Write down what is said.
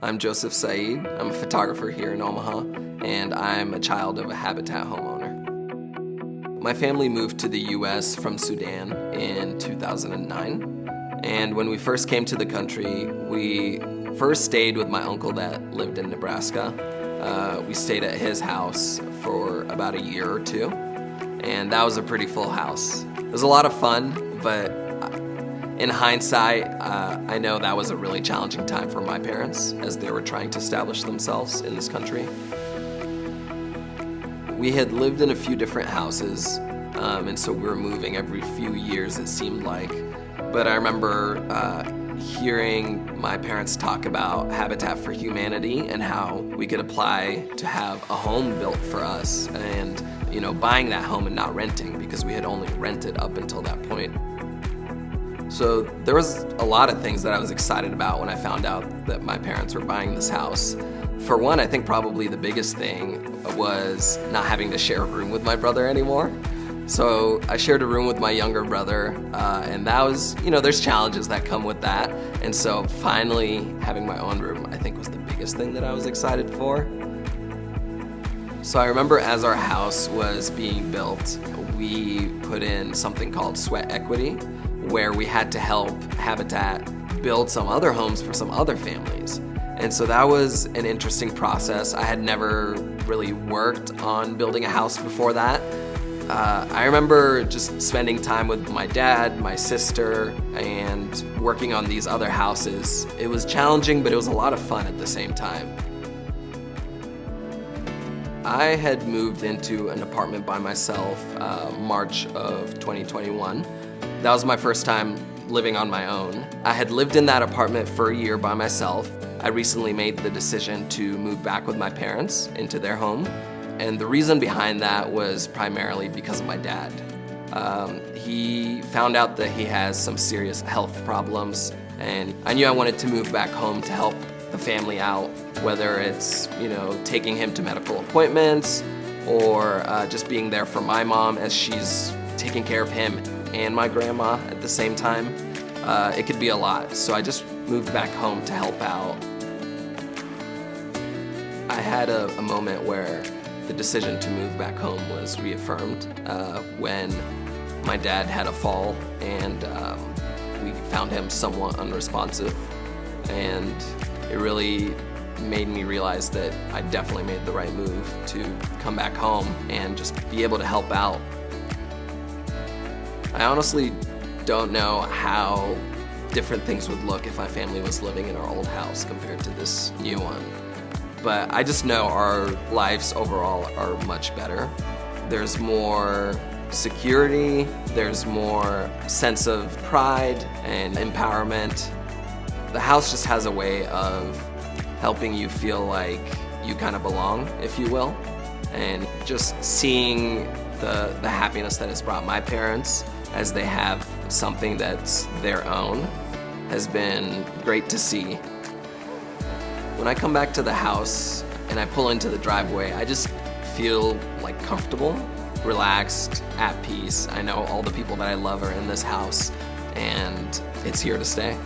I'm Joseph Saeed. I'm a photographer here in Omaha, and I'm a child of a Habitat homeowner. My family moved to the U.S. from Sudan in 2009, and when we first came to the country, we first stayed with my uncle that lived in Nebraska. We stayed at his house for about a year or two, and that was a pretty full house. It was a lot of fun, but in hindsight, I know that was a really challenging time for my parents as they were trying to establish themselves in this country. We had lived in a few different houses, and so we were moving every few years, it seemed like. But I remember hearing my parents talk about Habitat for Humanity and how we could apply to have a home built for us and, buying that home and not renting, because we had only rented up until that point. So there was a lot of things that I was excited about when I found out that my parents were buying this house. For one, I think probably the biggest thing was not having to share a room with my brother anymore. So I shared a room with my younger brother, and that was, there's challenges that come with that. And so finally having my own room, I think, was the biggest thing that I was excited for. So I remember as our house was being built, we put in something called sweat equity, where we had to help Habitat build some other homes for some other families. And so that was an interesting process. I had never really worked on building a house before that. I remember just spending time with my dad, my sister, and working on these other houses. It was challenging, but it was a lot of fun at the same time. I had moved into an apartment by myself March of 2021. That was my first time living on my own. I had lived in that apartment for a year by myself. I recently made the decision to move back with my parents into their home. And the reason behind that was primarily because of my dad. He found out that he has some serious health problems, and I knew I wanted to move back home to help the family out, whether it's, taking him to medical appointments or just being there for my mom as she's taking care of him and my grandma at the same time. It could be a lot, so I just moved back home to help out. I had a moment where the decision to move back home was reaffirmed when my dad had a fall, and we found him somewhat unresponsive, and it really made me realize that I definitely made the right move to come back home and just be able to help out. I honestly don't know how different things would look if my family was living in our old house compared to this new one. But I just know our lives overall are much better. There's more security, there's more sense of pride and empowerment. The house just has a way of helping you feel like you kind of belong, if you will. And just seeing the happiness that it's brought my parents as they have something that's their own has been great to see. When I come back to the house and I pull into the driveway, I just feel like comfortable, relaxed, at peace. I know all the people that I love are in this house, and it's here to stay.